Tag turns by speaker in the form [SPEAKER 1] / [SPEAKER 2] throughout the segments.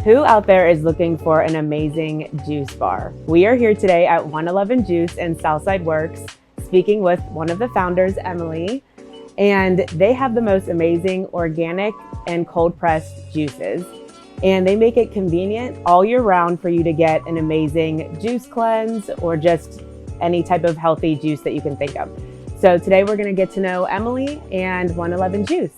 [SPEAKER 1] Who out there is looking for an amazing juice bar? We are here today at 111 Juice in Southside Works, speaking with one of the founders, Emily, and they have the most amazing organic and cold pressed juices. And they make it convenient all year round for you to get an amazing juice cleanse or just any type of healthy juice that you can think of. So today we're going to get to know Emily and 111 Juice.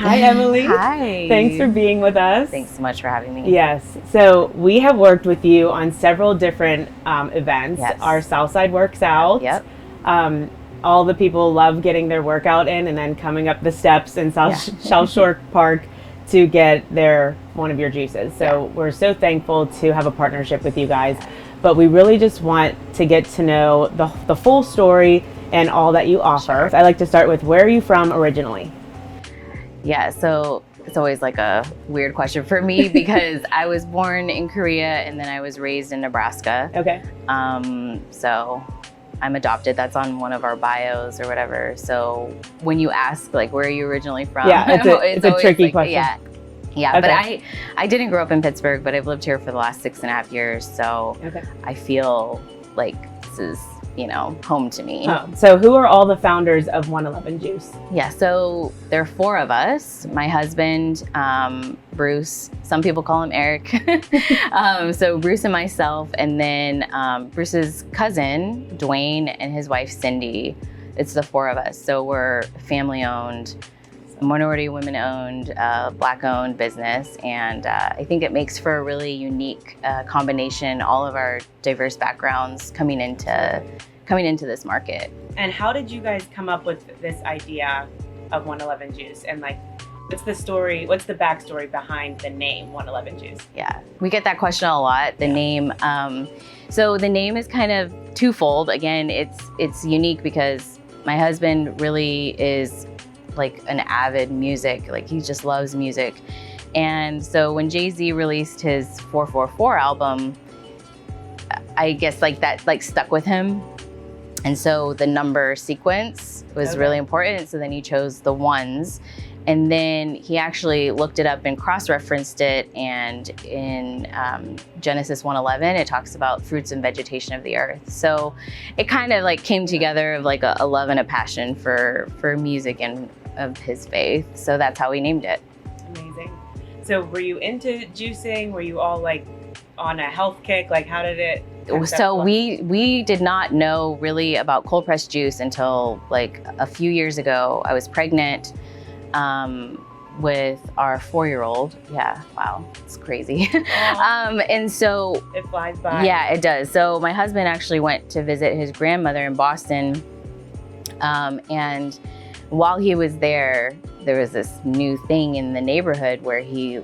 [SPEAKER 1] Hi, Emily.
[SPEAKER 2] Hi.
[SPEAKER 1] Thanks for being with us.
[SPEAKER 2] Thanks so much for having me.
[SPEAKER 1] Yes. So we have worked with you on several different events.
[SPEAKER 2] Yes.
[SPEAKER 1] Our Southside Works Out.
[SPEAKER 2] Yep.
[SPEAKER 1] All the people love getting their workout in and then coming up the steps in South Shore Park to get one of your juices. So we're so thankful to have a partnership with you guys. But we really just want to get to know the full story and all that you offer.
[SPEAKER 2] Sure.
[SPEAKER 1] I like to start with, where are you from originally?
[SPEAKER 2] Yeah, so it's always like a weird question for me because I was born in Korea and then I was raised in Nebraska.
[SPEAKER 1] Okay.
[SPEAKER 2] So I'm adopted. That's on one of our bios or whatever. So when you ask like, where are you originally from?
[SPEAKER 1] Yeah, it's a tricky question.
[SPEAKER 2] Yeah,
[SPEAKER 1] okay.
[SPEAKER 2] But I didn't grow up in Pittsburgh, but I've lived here for the last 6.5 years. So I feel like this is, home to me.
[SPEAKER 1] Oh. So who are all the founders of 111 Juice?
[SPEAKER 2] Yeah, so there are 4 of us. My husband, Bruce, some people call him Eric. So Bruce and myself, and then Bruce's cousin, Dwayne, and his wife, Cindy. It's the 4 of us. So we're family owned, minority women owned, Black owned business. And I think it makes for a really unique combination, all of our diverse backgrounds coming into this market.
[SPEAKER 1] And how did you guys come up with this idea of 111 Juice? And like, what's the story, what's the backstory behind the name 111 Juice?
[SPEAKER 2] Yeah, we get that question a lot, the name. So the name is kind of twofold. Again, it's unique because my husband really is like an avid music, like he just loves music. And so when Jay-Z released his 444 album, I guess like that like stuck with him. And so the number sequence was really important. So then he chose the ones. And then he actually looked it up and cross-referenced it. And in Genesis 1:11, it talks about fruits and vegetation of the earth. So it kind of like came together of like a love and a passion for music and of his faith. So that's how we named it.
[SPEAKER 1] Amazing. So were you into juicing? Were you all like on a health kick? Like how did it?
[SPEAKER 2] So we did not know really about cold pressed juice until like a few years ago. I was pregnant with our 4-year-old. Yeah, wow, it's crazy. And so
[SPEAKER 1] it flies by.
[SPEAKER 2] Yeah, it does. So my husband actually went to visit his grandmother in Boston, and while he was there was this new thing in the neighborhood where he,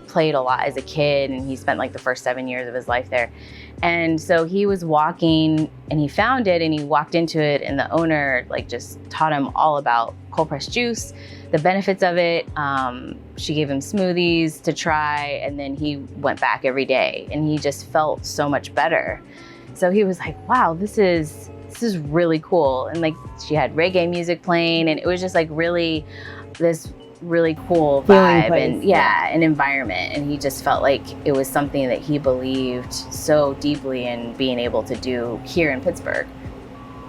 [SPEAKER 2] played a lot as a kid, and he spent like the first 7 years of his life there. And so he was walking and he found it and he walked into it, and the owner like just taught him all about cold pressed juice, the benefits of it. She gave him smoothies to try, and then he went back every day and he just felt so much better. So he was like, wow, this is really cool. And like she had reggae music playing, and it was just like really this really cool vibe and an environment. And he just felt like it was something that he believed so deeply in being able to do here in Pittsburgh.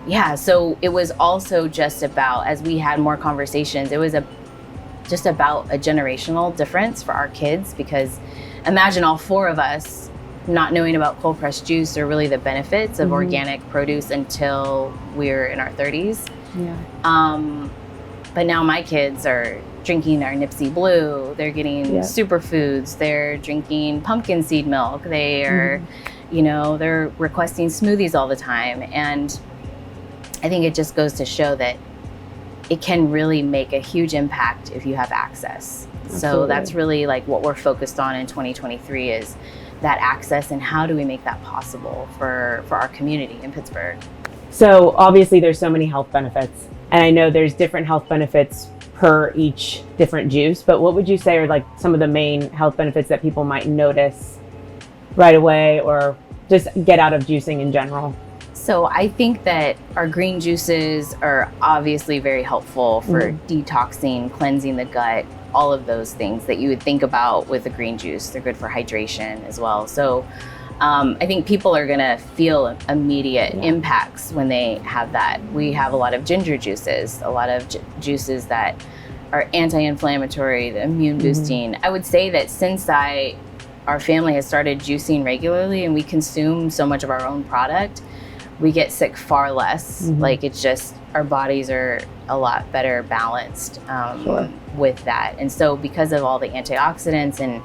[SPEAKER 2] Yeah, so it was also just about, as we had more conversations, it was just about a generational difference for our kids, because imagine all 4 of us not knowing about cold pressed juice or really the benefits of organic produce until we're in our 30s. Yeah. But now my kids are drinking their Nipsey Blue, they're getting superfoods, they're drinking pumpkin seed milk, they are, they're requesting smoothies all the time. And I think it just goes to show that it can really make a huge impact if you have access. Absolutely. So that's really like what we're focused on in 2023 is that access, and how do we make that possible for our community in Pittsburgh.
[SPEAKER 1] So obviously there's so many health benefits, and I know there's different health benefits per each different juice, but what would you say are like some of the main health benefits that people might notice right away or just get out of juicing in general?
[SPEAKER 2] So I think that our green juices are obviously very helpful for detoxing, cleansing the gut, all of those things that you would think about with a green juice. They're good for hydration as well. So I think people are gonna feel immediate impacts when they have that. We have a lot of ginger juices, a lot of juices that are anti-inflammatory, the immune boosting. I would say that since our family has started juicing regularly and we consume so much of our own product, we get sick far less. Like it's just, our bodies are a lot better balanced with that. And so because of all the antioxidants and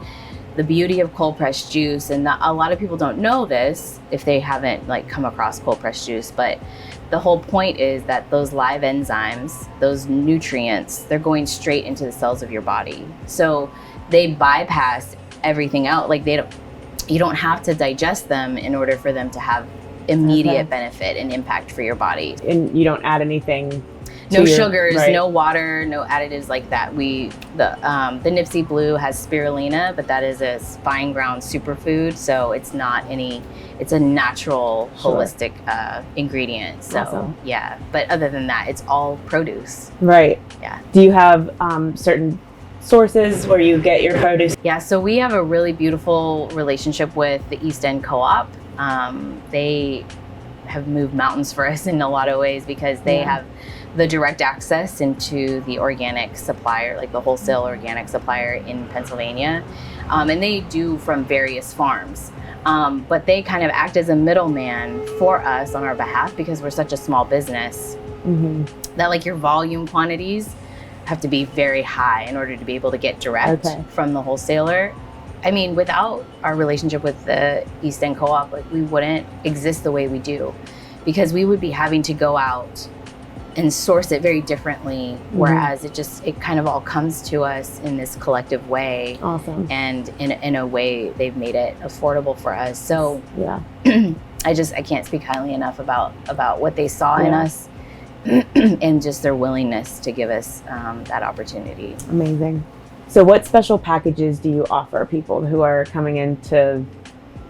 [SPEAKER 2] the beauty of cold pressed juice, and a lot of people don't know this if they haven't like come across cold pressed juice, but the whole point is that those live enzymes, those nutrients, they're going straight into the cells of your body. So they bypass everything out. Like you don't have to digest them in order for them to have immediate benefit and impact for your body.
[SPEAKER 1] And you don't add anything.
[SPEAKER 2] No sugars, no water, no additives like that. The Nipsey Blue has spirulina, but that is a fine ground superfood. So it's not it's a natural, holistic ingredient. So yeah, but other than that, it's all produce. Right. Yeah.
[SPEAKER 1] Do you have certain sources where you get your produce?
[SPEAKER 2] Yeah, so we have a really beautiful relationship with the East End Co-op. They have moved mountains for us in a lot of ways because they have the direct access into the organic supplier, like the wholesale organic supplier in Pennsylvania. And they do from various farms. But they kind of act as a middleman for us on our behalf because we're such a small business that like your volume quantities have to be very high in order to be able to get direct from the wholesaler. I mean, without our relationship with the East End Co-op, like we wouldn't exist the way we do because we would be having to go out and source it very differently, whereas it kind of all comes to us in this collective way.
[SPEAKER 1] Awesome.
[SPEAKER 2] And in a way, they've made it affordable for us. So I can't speak highly enough about what they saw in us and just their willingness to give us that opportunity.
[SPEAKER 1] Amazing. So what special packages do you offer people who are coming in to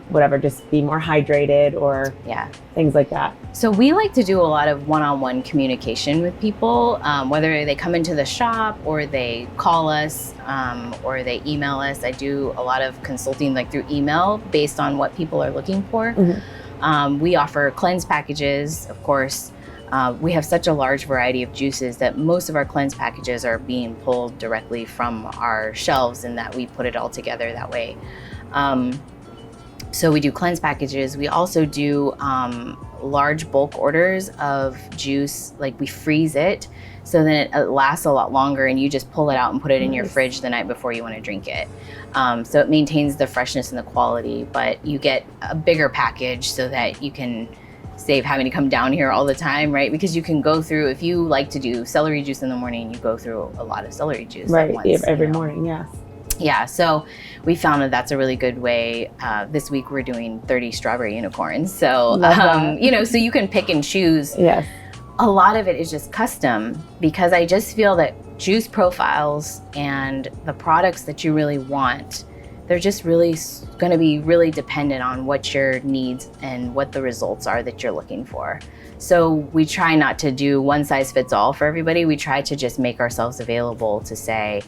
[SPEAKER 1] whatever, just be more hydrated or things like that?
[SPEAKER 2] So we like to do a lot of one-on-one communication with people, whether they come into the shop or they call us or they email us. I do a lot of consulting like through email based on what people are looking for. We offer cleanse packages, of course. We have such a large variety of juices that most of our cleanse packages are being pulled directly from our shelves and that we put it all together that way. So we do cleanse packages. We also do large bulk orders of juice, like we freeze it so then it lasts a lot longer and you just pull it out and put it in your fridge the night before you want to drink it. So it maintains the freshness and the quality, but you get a bigger package so that you can save having to come down here all the time, right? Because you can go through, if you like to do celery juice in the morning, you go through a lot of celery juice at once,
[SPEAKER 1] every morning,
[SPEAKER 2] Yeah, so we found that that's a really good way. This week we're doing 30 strawberry unicorns. So, so you can pick and choose.
[SPEAKER 1] Yes.
[SPEAKER 2] A lot of it is just custom because I just feel that juice profiles and the products that you really want, they're just really going to be really dependent on what your needs and what the results are that you're looking for. So we try not to do one size fits all for everybody. We try to just make ourselves available to say,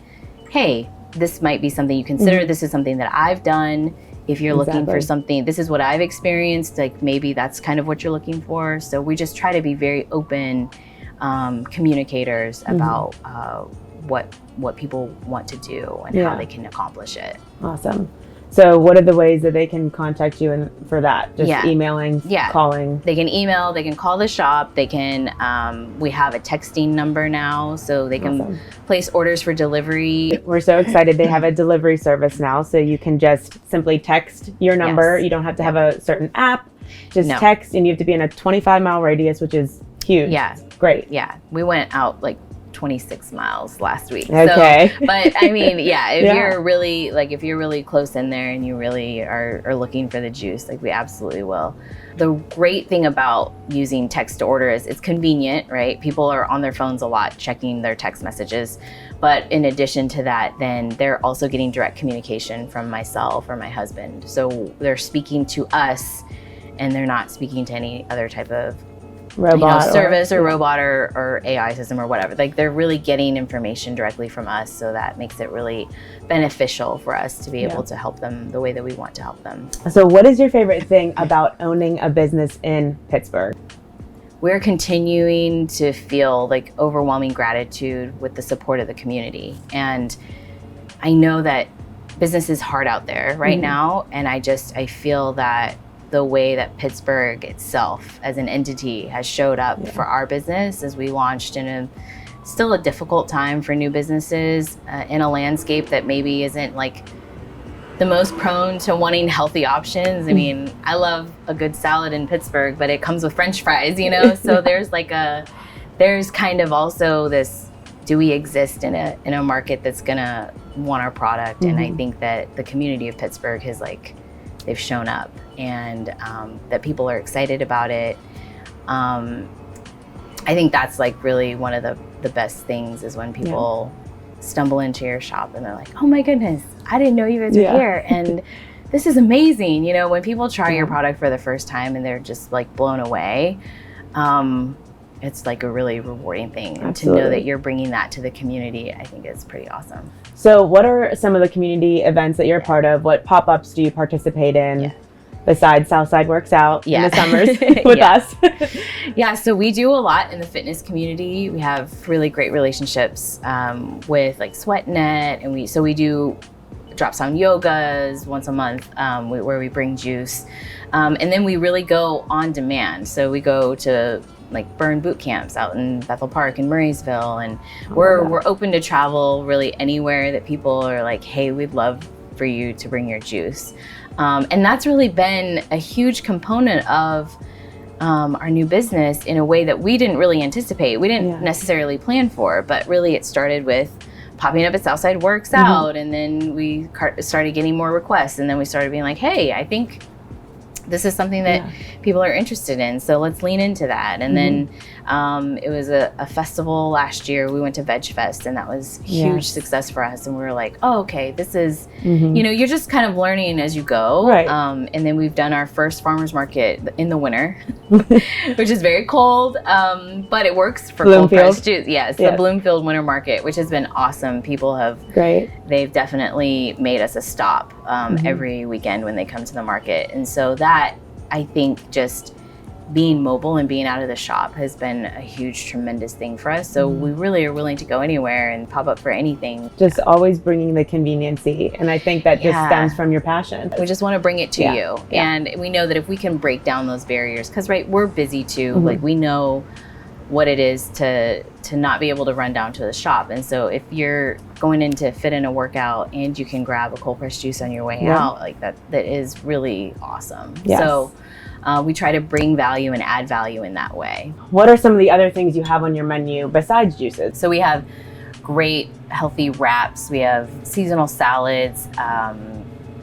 [SPEAKER 2] hey, this might be something you consider. This is something that I've done. If you're looking for something, this is what I've experienced. Like maybe that's kind of what you're looking for. So we just try to be very open communicators about what people want to do and how they can accomplish it.
[SPEAKER 1] Awesome. So what are the ways that they can contact you for that? Just emailing, calling?
[SPEAKER 2] They can email, they can call the shop, they can, we have a texting number now, so they can place orders for delivery.
[SPEAKER 1] We're so excited they have a delivery service now, so you can just simply text your number. You don't have to have a certain app, just text, and you have to be in a 25-mile radius, which is huge.
[SPEAKER 2] Yeah.
[SPEAKER 1] Great.
[SPEAKER 2] Yeah. We went out like 26 miles last week.
[SPEAKER 1] Okay.
[SPEAKER 2] So, but I mean, if you're really close in there and you really are looking for the juice, like we absolutely will. The great thing about using text to order is it's convenient, right? People are on their phones a lot, checking their text messages. But in addition to that, then they're also getting direct communication from myself or my husband. So they're speaking to us and they're not speaking to any other type of
[SPEAKER 1] Robot
[SPEAKER 2] service or robot or AI system or whatever. Like they're really getting information directly from us, so that makes it really beneficial for us to be able to help them the way that we want to help them.
[SPEAKER 1] So what is your favorite thing about owning a business in Pittsburgh?
[SPEAKER 2] We're continuing to feel like overwhelming gratitude with the support of the community. And I know that business is hard out there right now, and I feel that the way that Pittsburgh itself as an entity has showed up for our business as we launched in still a difficult time for new businesses in a landscape that maybe isn't like the most prone to wanting healthy options. I mean, I love a good salad in Pittsburgh, but it comes with French fries, so there's kind of also this, do we exist in a market that's gonna want our product? And I think that the community of Pittsburgh has they've shown up, and that people are excited about it. I think that's really one of the best things is when people stumble into your shop and they're like, oh my goodness, I didn't know you guys were here, and this is amazing. When people try your product for the first time and they're just blown away, it's a really rewarding thing. And to know that you're bringing that to the community, I think is pretty awesome.
[SPEAKER 1] So what are some of the community events that you're a part of? What pop-ups do you participate in besides Southside Works Out in the summers with us?
[SPEAKER 2] So we do a lot in the fitness community. We have really great relationships with SweatNet, and we do drop sound yogas once a month where we bring juice. And then we really go on demand. So we go to burn boot camps out in Bethel Park and Murraysville, and we're open to travel really anywhere that people are like, hey, we'd love for you to bring your juice. And that's really been a huge component of our new business in a way that we didn't really anticipate. We didn't necessarily plan for, but really it started with popping up at Southside Works Out, and then we started getting more requests, and then we started being like, hey, I think this is something that people are interested in, so let's lean into that. And then it was a festival last year. We went to Veg Fest, and that was a huge success for us. And we were like, oh, okay, this is, you're just kind of learning as you go.
[SPEAKER 1] Right.
[SPEAKER 2] And then we've done our first farmer's market in the winter, which is very cold, but it works for cold pressed juice. Yes, the Bloomfield Winter Market, which has been awesome. People have, they've definitely made us a stop every weekend when they come to the market. And so that, I think, just being mobile and being out of the shop has been a huge, tremendous thing for us. So we really are willing to go anywhere and pop up for anything.
[SPEAKER 1] Just always bringing the conveniency. And I think that just stems from your passion.
[SPEAKER 2] We just want to bring it to you. And we know that if we can break down those barriers, because we're busy too. We know what it is to not be able to run down to the shop. And so if you're going in to fit in a workout and you can grab a cold pressed juice on your way out, that is really awesome. So we try to bring value and add value in that way.
[SPEAKER 1] What are some of the other things you have on your menu besides juices?
[SPEAKER 2] So we have great healthy wraps. We have seasonal salads,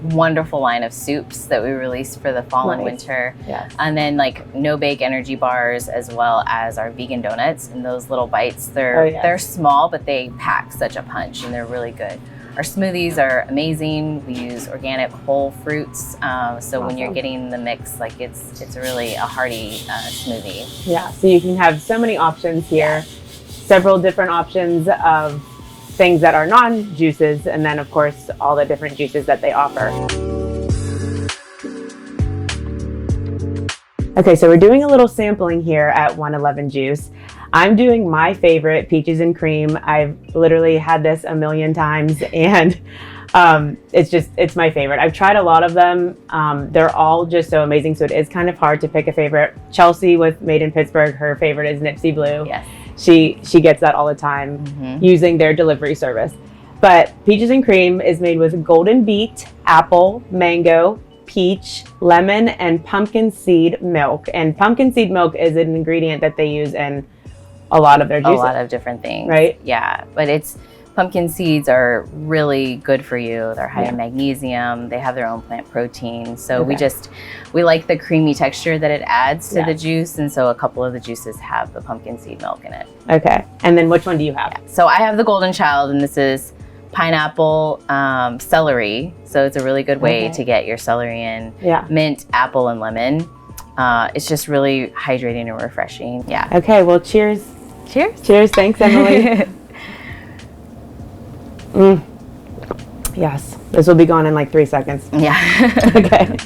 [SPEAKER 2] wonderful line of soups that we released for the fall and winter. And then no bake energy bars, as well as our vegan donuts and those little bites. They're small, but they pack such a punch, and they're really good. Our smoothies are amazing. We use organic whole fruits. So when you're getting the mix, it's really a hearty smoothie.
[SPEAKER 1] Yeah, so you can have so many options here, several different options of things that are non-juices, and then of course all the different juices that they offer. Okay, so we're doing a little sampling here at 111 Juice. I'm doing my favorite, peaches and cream. I've literally had this a million times, and it's my favorite. I've tried a lot of them. They're all just so amazing, so it is kind of hard to pick a favorite. Chelsea with Made in Pittsburgh, her favorite is Nipsey Blue.
[SPEAKER 2] Yes.
[SPEAKER 1] She gets that all the time using their delivery service. But peaches and cream is made with golden beet, apple, mango, peach, lemon, and pumpkin seed milk. And pumpkin seed milk is an ingredient that they use in a lot of their juices.
[SPEAKER 2] A lot of different things.
[SPEAKER 1] Right?
[SPEAKER 2] Yeah, but pumpkin seeds are really good for you. They're high in magnesium. They have their own plant protein. So we like the creamy texture that it adds to the juice. And so a couple of the juices have the pumpkin seed milk in it.
[SPEAKER 1] Okay. And then which one do you have?
[SPEAKER 2] So I have the Golden Child, and this is pineapple, celery. So it's a really good way to get your celery in. Mint, apple, and lemon. It's just really hydrating and refreshing. Yeah.
[SPEAKER 1] Okay, well, cheers.
[SPEAKER 2] Cheers.
[SPEAKER 1] Cheers. Thanks, Emily. Yes, this will be gone in like 3 seconds.
[SPEAKER 2] Yeah.
[SPEAKER 1] Okay.